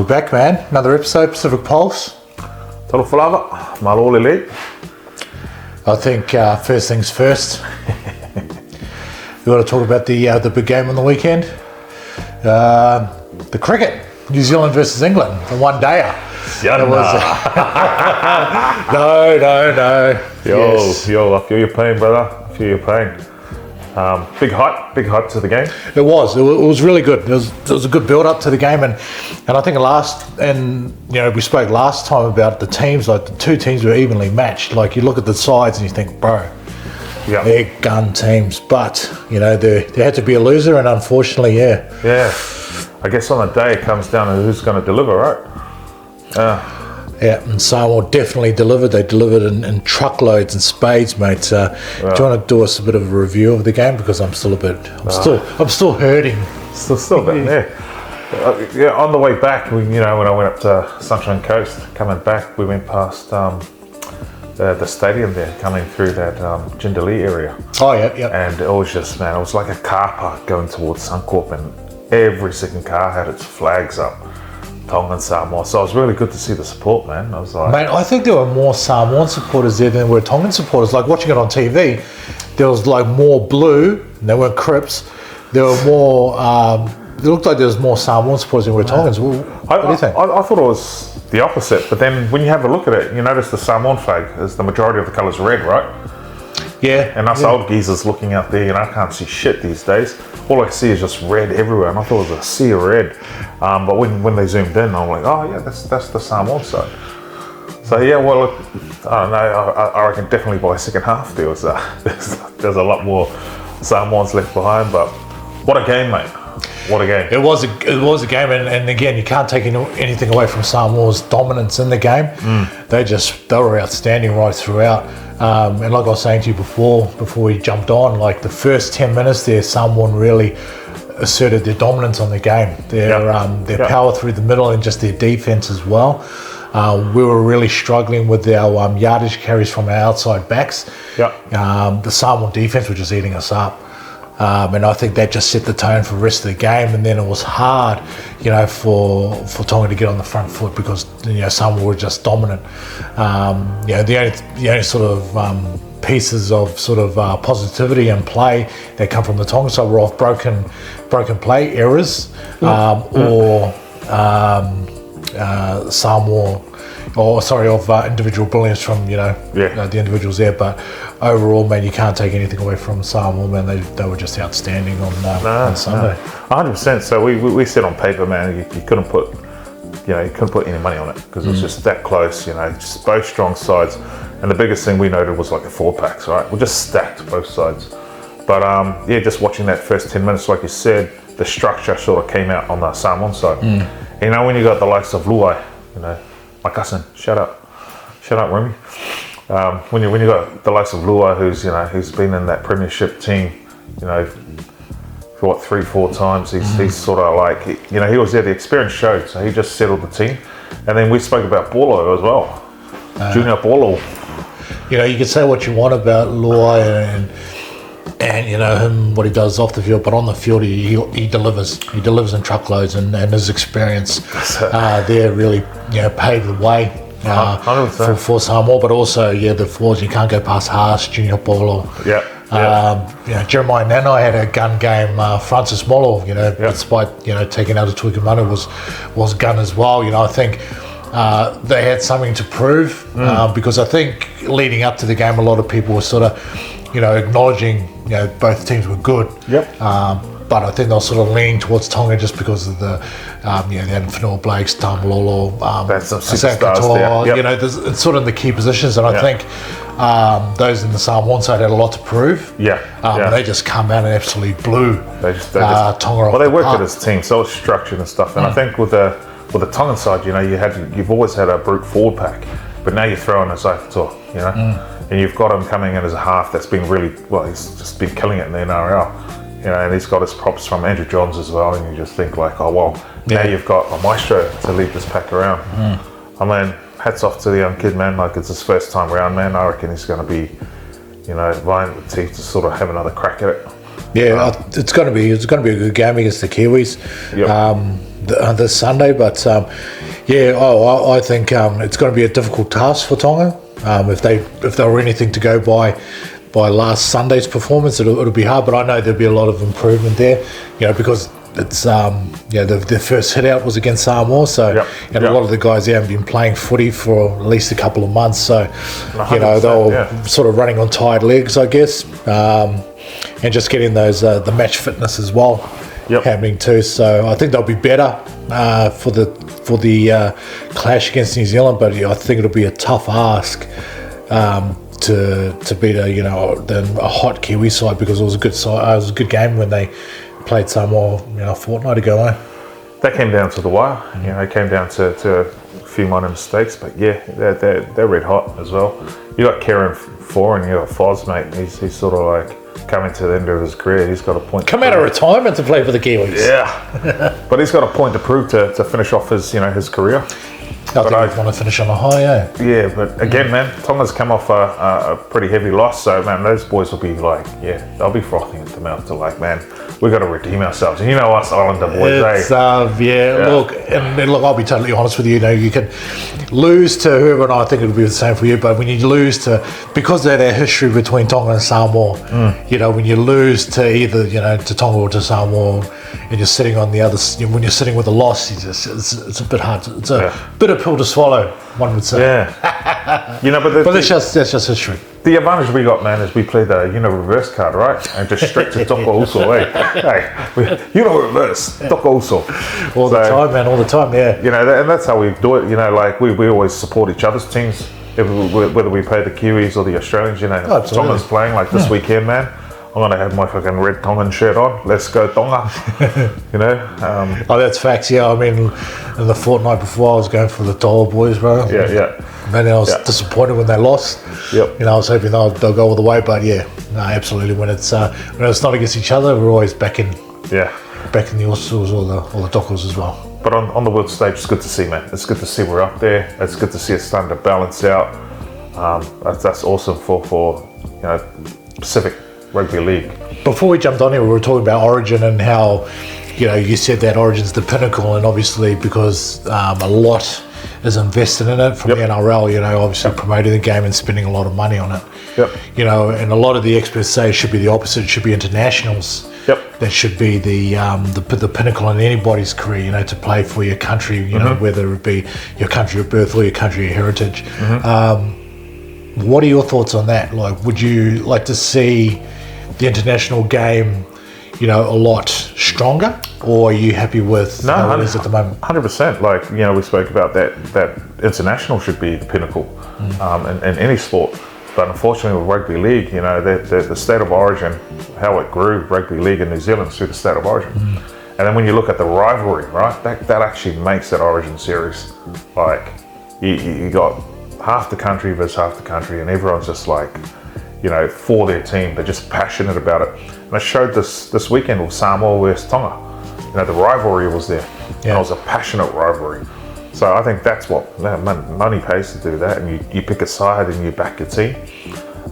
We're back, man. Another episode, Pacific Pulse. Talo Falava, Malole Lee. I think first things first. We want to talk about the big game on the weekend. The cricket, New Zealand versus England, the one-dayer. No. Yo, I feel your pain, brother. I feel your pain. Big hype to the game. It was really good. It was a good build up to the game, and I think we spoke last time about the teams. Like the two teams were evenly matched. Like you look at the sides and you think, bro, they're gun teams. But there had to be a loser, and unfortunately, yeah. I guess on the day it comes down to who's going to deliver, right? Yeah, and Samoa definitely delivered. They delivered in truckloads and spades, mate. Do you want to do us a bit of a review of the game? Because I'm still hurting. Still a bit, yeah. On the way back, when I went up to Sunshine Coast, coming back, we went past the stadium there, coming through that Jindalee area. Oh yeah. And it was just, man, it was like a car park going towards Suncorp, and every second car had its flags up. Tonga and Samoa, so it was really good to see the support, man. I was like, mate, I think there were more Samoan supporters there than there were Tongan supporters. Like watching it on TV, there was like more blue, and they weren't Crips. There were more. It looked like there was more Samoan supporters than there were Tongans. What do you think? I thought it was the opposite, but then when you have a look at it, you notice the Samoan flag is the majority of the colours red, right? Yeah. And us old geezers looking out there, I can't see shit these days. All I see is just red everywhere, and I thought it was a sea of red. But when they zoomed in, I'm like, oh yeah, that's the Samoan side. So yeah, well, I don't know. I reckon definitely by the second half there's a lot more Samoans left behind. But what a game, mate! What a game! It was a game, and again, you can't take anything away from Samoa's dominance in the game. They were outstanding right throughout. And like I was saying to you before we jumped on, like the first 10 minutes there, someone really asserted their dominance on the game. Their power through the middle and just their defense as well. We were really struggling with our yardage carries from our outside backs. The Samoan defense was just eating us up. And I think that just set the tone for the rest of the game. And then it was hard, for Tonga to get on the front foot because Samoa were just dominant. The only sort of pieces of sort of positivity and play that come from the Tonga side were off broken play errors or Samoa. Of individual brilliance from the individuals there, but overall, man, you can't take anything away from Samoa, man. They were just outstanding on Sunday. 100%. So we said on paper, man, you couldn't put any money on it because it was just that close. Just both strong sides, and the biggest thing we noted was like the 4-packs, right? We just stacked both sides. But just watching that first 10 minutes, like you said, the structure sort of came out on the Samoan side. When you got the likes of Luai, my cousin, shout out Remy. When you got the likes of Luai, who's been in that premiership team, for 3-4 times, he's sort of like, he was there, the experience showed, so he just settled the team. And then we spoke about Paulo as well, Junior Paulo. You can say what you want about Luai and him, what he does off the field, but on the field he delivers. He delivers in truckloads, and his experience there really paved the way for Samoa. But also the forwards, you can't go past Haas, Junior Paulo. Jeremiah Nanai had a gun game. Francis Molo, despite taking out a Tuikamanu was gun as well. I think they had something to prove because I think leading up to the game, a lot of people were sort of acknowledging both teams were good. But I think they'll sort of lean towards Tonga just because of the they had Fanua Blakes, Tamalolo, Katoa. It's sort of the key positions, and I think those in the Samoan side had a lot to prove. They just come out and absolutely blew Tonga off. Well, they worked it as a team, so it's structured and stuff. And I think with the Tongan side, you've always had a brute forward pack, but now you're throwing a Zaikato, and you've got him coming in as a half that's been really he's just been killing it in the NRL. And he's got his props from Andrew Johns as well, and you just think like, now you've got a maestro to lead this pack around. I mean, hats off to the young kid, man. Like, it's his first time around, man. I reckon he's going to be, vying with teeth to sort of have another crack at it. It's going to be a good game against the Kiwis. this Sunday. But I think it's going to be a difficult task for Tonga. If there were anything to go by last Sunday's performance, it'll be hard. But I know there'll be a lot of improvement there, because it's their first hit out was against Samoa, so a lot of the guys there haven't been playing footy for at least a couple of months, so they're sort of running on tired legs, I guess, and just getting those the match fitness as well happening too. So I think they'll be better for the clash against New Zealand, but I think it'll be a tough ask to beat a hot Kiwi side, because it was a good side. It was a good game when they played Samoa a fortnight ago. That came down to the wire. It came down to a few minor mistakes, but they're red hot as well. You got Kieran Foran and you got Foz, mate. He's sort of like coming to the end of his career. He's got a point. Come out of retirement to play for the Kiwis. Yeah, but he's got a point to prove to finish off his his career. I think I want to finish on a high, Yeah, but again, man, Tonga's come off a pretty heavy loss, so man, those boys will be like, they'll be frothing at the mouth to like, man, we got to redeem ourselves. And us Islander boys, Look, I'll be totally honest with you. You can lose to whoever, and I think it'll be the same for you. But when you lose to, because of that history between Tonga and Samoa, when you lose to either to Tonga or to Samoa, and you're sitting on the other, when you're sitting with a loss, it's a bit hard. It's a bitter pill to swallow, one would say. Yeah. But that's just history. The advantage we got, man, is we played the reverse card, right? And just straight to Toko also, reverse, Toko also. All the time, man, all the time, yeah. And that's how we do it, like we always support each other's teams, whether we play the Kiwis or the Australians, Tonga's playing like this weekend, man. I'm going to have my fucking red Tongan shirt on. Let's go Tonga. That's facts, yeah. I mean, in the fortnight before, I was going for the Toa boys, bro. Yeah. Man, I was disappointed when they lost. Yep. I was hoping they'll go all the way, but absolutely. When it's not against each other, we're always back in the Usos or the Dockers as well. But on the world stage, it's good to see, man. It's good to see we're up there. It's good to see it starting to balance out. That's awesome for Pacific Rugby League. Before we jumped on here, we were talking about Origin and how, you said that Origin's the pinnacle, and obviously because a lot is invested in it from the NRL, obviously promoting the game and spending a lot of money on it. And a lot of the experts say it should be the opposite. It should be internationals. That should be the pinnacle in anybody's career, to play for your country, whether it be your country of birth or your country of heritage. What are your thoughts on that? Like, would you like to see the international game, a lot stronger, or are you happy with how it is at the moment? 100%. Like, we spoke about that international should be the pinnacle in any sport. But unfortunately with rugby league, the state of origin, how it grew, rugby league in New Zealand through the state of origin. And then when you look at the rivalry, right, that actually makes that origin series. Like, you got half the country versus half the country, and everyone's just like, for their team. They're just passionate about it. And I showed this weekend with Samoa versus Tonga. The rivalry was there. It was a passionate rivalry. So I think that's what money pays to do that, and you pick a side and you back your team.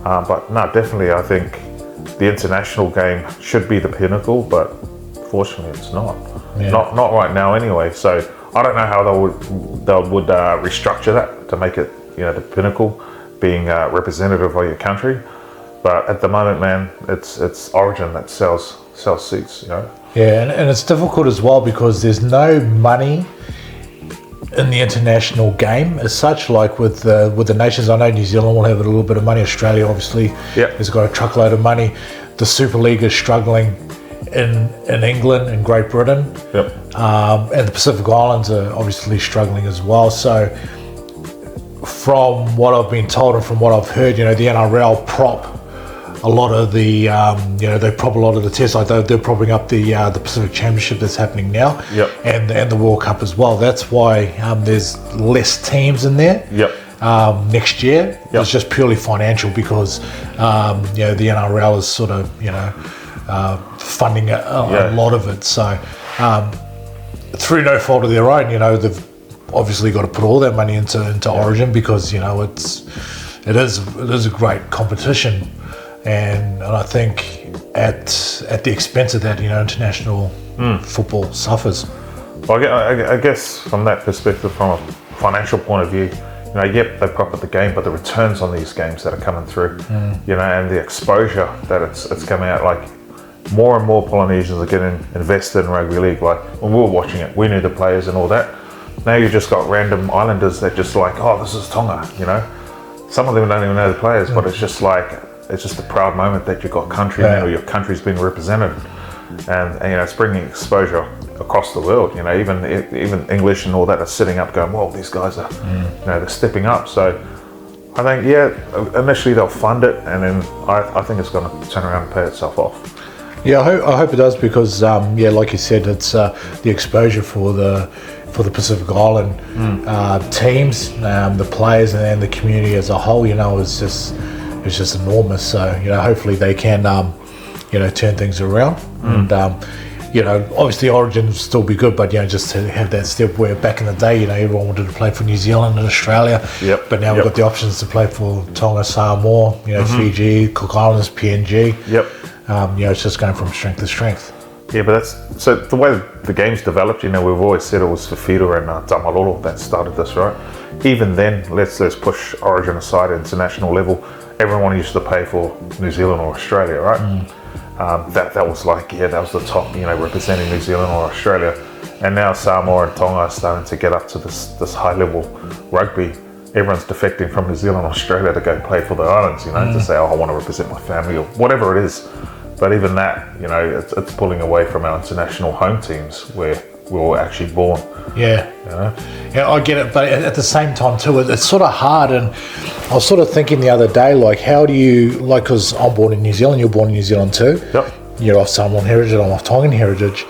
But no, definitely, I think the international game should be the pinnacle, but fortunately, it's not. Not right now, anyway. So I don't know how they would restructure that to make it, the pinnacle, being representative of your country. But at the moment, man, it's Origin that sells seats. Yeah, and it's difficult as well because there's no money in the international game as such, like with the nations. I know New Zealand will have a little bit of money. Australia obviously has got a truckload of money. The Super League is struggling in England and Great Britain. And the Pacific Islands are obviously struggling as well. So from what I've been told and from what I've heard, the NRL prop a lot of the, they prop a lot of the tests. Like they're propping up the Pacific Championship that's happening now, and the World Cup as well. That's why there's less teams in there. Next year, it's just purely financial because the NRL is sort of funding a lot of it. So through no fault of their own, they've obviously got to put all that money into Origin because it is a great competition. And I think at the expense of that, international football suffers. Well, I guess from that perspective, from a financial point of view, you know, yep, they prop up the game, but the returns on these games that are coming through, you know, and the exposure that it's coming out, like more and more Polynesians are getting invested in rugby league. Like when we were watching it, we knew the players and all that. Now you just got random islanders that just like, oh, this is Tonga, you know. Some of them don't even know the players, but it's just like, it's just a proud moment that you've got countrymen or your country's been represented. And you know, it's bringing exposure across the world. You know, even English and all that are sitting up, going, "Well, these guys are, you know, they're stepping up." So, I think, yeah, initially they'll fund it, and then I think it's going to turn around and pay itself off. Yeah, I hope it does, because yeah, like you said, it's the exposure for the Pacific Island teams, the players, and the community as a whole. You know, it's just enormous. So, you know, hopefully they can you know, turn things around. And you know, obviously Origin will still be good, but you know, just to have that step where back in the day, you know, everyone wanted to play for New Zealand and Australia, but now we've got the options to play for Tonga, Samoa, you know, Fiji, Cook Islands, PNG. You know, it's just going from strength to strength. Yeah, but that's, so the way the game's developed, you know, we've always said it was Fafita and Tamalolo that started this, right? Even then, let's push Origin aside at international level. Everyone used to pay for New Zealand or Australia, right? That was like, yeah, that was the top, you know, representing New Zealand or Australia. And now Samoa and Tonga are starting to get up to this high level rugby. Everyone's defecting from New Zealand or Australia to go play for the islands, you know, to say, oh, I want to represent my family or whatever it is. But even that, you know, it's pulling away from our international home teams where we were actually born. Yeah. You know? Yeah, I get it, but at the same time too, it's sort of hard. And I was sort of thinking the other day, like, how do you, like, because I'm born in New Zealand, you're born in New Zealand too. Yep. You're of Samoan heritage, I'm of Tongan heritage.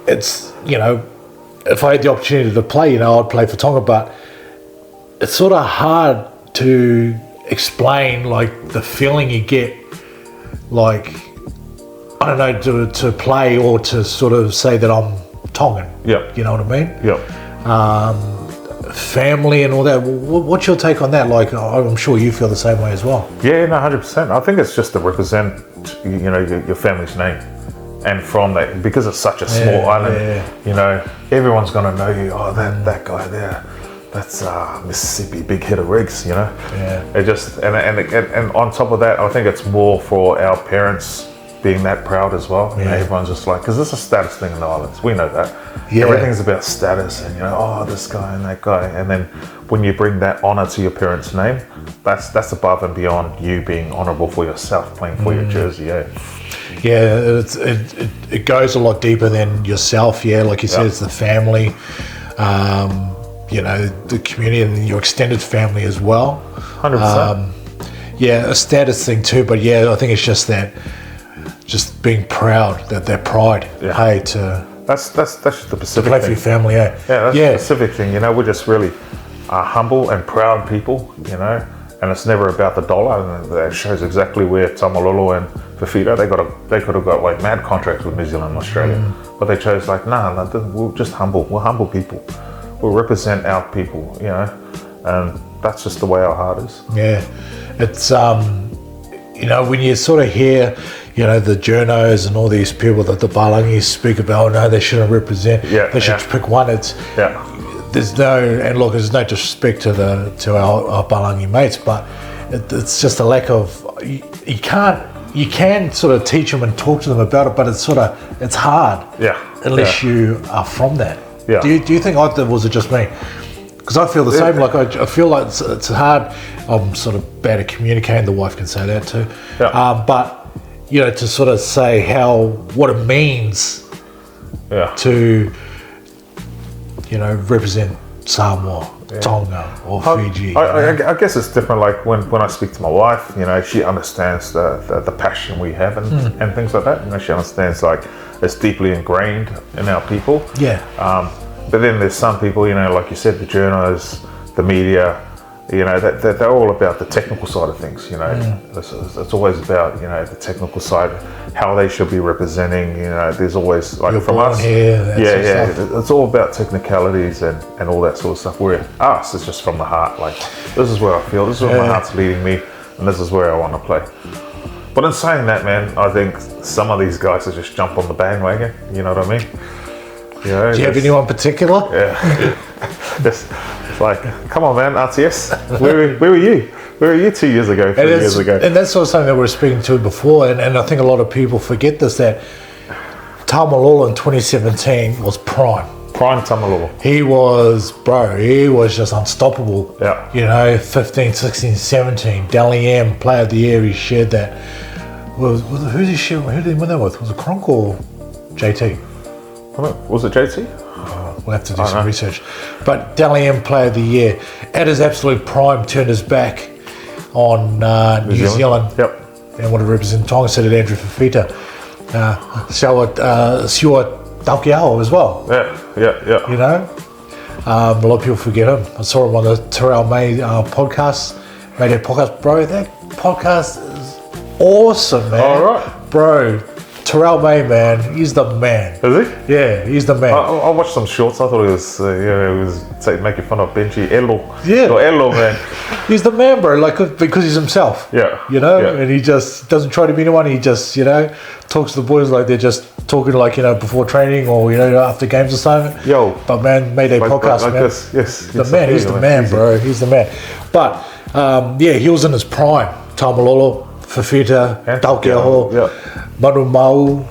It's, you know, if I had the opportunity to play, you know, I'd play for Tonga, but it's sort of hard to explain, like, the feeling you get, like, I don't know, to play or to sort of say that I'm Tongan. Yep. You know what I mean? Yep. Family and all that. What's your take on that? Like, I'm sure you feel the same way as well. Yeah, no, 100%. I think it's just to represent, you know, your family's name. And from that, because it's such a small island, you know, everyone's going to know you. Oh, that guy there, that's Mississippi Big Hitter Riggs, you know? Yeah. It just, and on top of that, I think it's more for our parents being that proud as well. You know, everyone's just like, because it's a status thing in the islands. We know that. Yeah. Everything's about status and, you know, oh, this guy and that guy. And then when you bring that honor to your parents' name, that's above and beyond you being honorable for yourself, playing for your jersey. Yeah, it goes a lot deeper than yourself. Yeah, like you said, it's the family, you know, the community and your extended family as well. 100%. Yeah, a status thing too. But yeah, I think it's just that, just being proud, that pride. Hey, to that's just the Pacific to play thing. for your family. Yeah, that's the Pacific thing. You know, we're just really humble and proud people. You know, and it's never about the dollar. And that shows exactly where Tamalolo and Fafita, they could have got like mad contracts with New Zealand and Australia, but they chose like, nah, we're just humble. We're humble people. We'll represent our people. You know, and that's just the way our heart is. Yeah, it's you know, when you sort of hear, you know, the journos and all these people that the Balangis speak about, no, they shouldn't represent. They should pick one. It's there's no, and look, there's no disrespect to our Balangi mates, but it's just a lack of. You can sort of teach them and talk to them about it, but it's hard. Unless you are from that. Do you think was it just me? Because I feel the same. Like I feel like it's hard. I'm sort of bad at communicating. The wife can say that too. But you know, to sort of say what it means to, you know, represent Samoa, Tonga, or Fiji. I guess it's different. Like when I speak to my wife, you know, she understands the passion we have and things like that. You know, she understands like it's deeply ingrained in our people. But then there's some people, you know, like you said, the journalists, the media, you know, they're all about the technical side of things, you know. It's always about, you know, the technical side, how they should be representing, you know. There's always, like, from us, it's all about technicalities and all that sort of stuff, where us is just from the heart, like, this is where I feel, this is where my heart's leading me, and this is where I want to play. But in saying that, man, I think some of these guys are just jump on the bandwagon, you know what I mean? You know, Do you have anyone particular? Yeah. It's like, come on, man, RTS. Where were you? Where were you 2 years ago, 3 years ago? And that's sort of something that we were speaking to before, and I think a lot of people forget this, that Taumalolo in 2017 was prime. Prime Taumalolo. He was just unstoppable. Yeah. You know, 15, 16, 17, Dally M, Player of the Year, he shared that. Who did he win that with? Was it Kronk or JT? Was it JT? We'll have to do some research. But Dally M, Player of the Year, at his absolute prime, turned his back on New Zealand. Yep. And what it represents. Tonga said it, Andrew Fafita. Siua Taukei'aho as well. Yeah. You know? A lot of people forget him. I saw him on the Terrell May podcast. Made that podcast. Bro, that podcast is awesome, man. All right. Bro, Terrell May, man, he's the man. Is he? Yeah, he's the man. I watched some shorts. I thought he was, making fun of Benji Elo. Yeah. Or Elo, man. He's the man, bro, like, because he's himself. Yeah. You know, Yeah. and he just doesn't try to be anyone. He just, you know, talks to the boys like they're just talking, like, you know, before training or, you know, after games or something. Yo. But, man, Mayday podcast, like man. this. Yes. The man, he's the man, bro. He's the man. But, yeah, he was in his prime. Taumalolo, Fafita, Taukei'aho, Manu Mau.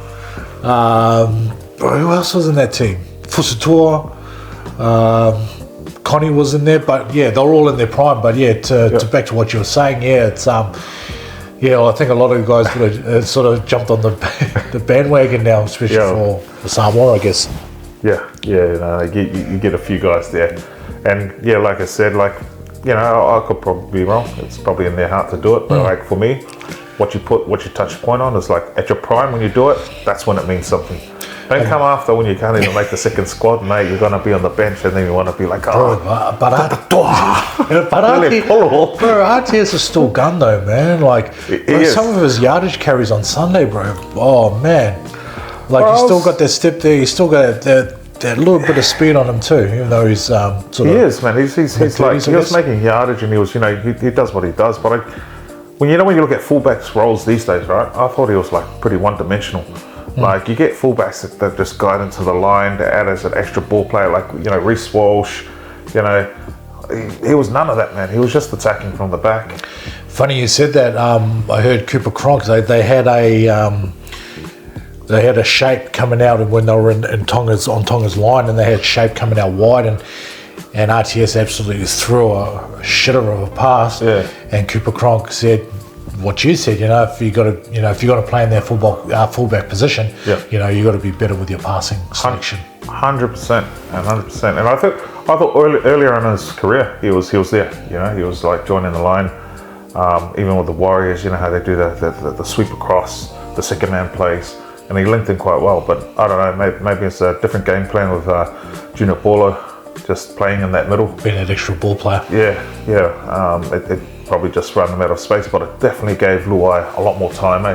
Who else was in that team? Fusatua, Connie was in there, but yeah, they're all in their prime. But yeah, to back to what you were saying, yeah, it's I think a lot of guys would have sort of jumped on the bandwagon now, especially for Samoa, I guess. Yeah, you get a few guys there, and yeah, like I said, like, you know, I could probably be wrong. It's probably in their heart to do it, but like for me, what you touch point on is like at your prime when you do it. That's when it means something. Don't come after when you can't even make the second squad, mate. You're gonna be on the bench, and then you want to be like, Bro, RTS is still gun though, man. Like, bro, some of his yardage carries on Sunday, bro. Oh man, like he's still got that step there. He's still got that little bit of speed on him too, even though he's he is, man. He's like, he was making yardage, and he was, you know, he does what he does. But when you look at fullbacks roles these days, right? I thought he was like pretty one-dimensional. Like you get fullbacks that just guide into the line, to add as an extra ball player, like, you know, Reece Walsh. You know, he was none of that, man. He was just attacking from the back. Funny you said that. I heard Cooper Cronk. They had a shape coming out when they were in Tonga's line, and they had shape coming out wide, and RTS absolutely threw a shitter of a pass. Yeah. And Cooper Cronk said what you said. You know, if you got to play in their fullback position, you know, you got to be better with your passing selection. 100%, and 100%. And I thought earlier in his career, he was there. You know, he was like joining the line. Even with the Warriors, you know how they do the sweep across, the second man plays. And he linked in quite well, but I don't know, maybe it's a different game plan with Junior Paulo just playing in that middle. Being an extra ball player. Yeah. It probably just ran him out of space, but it definitely gave Luai a lot more time,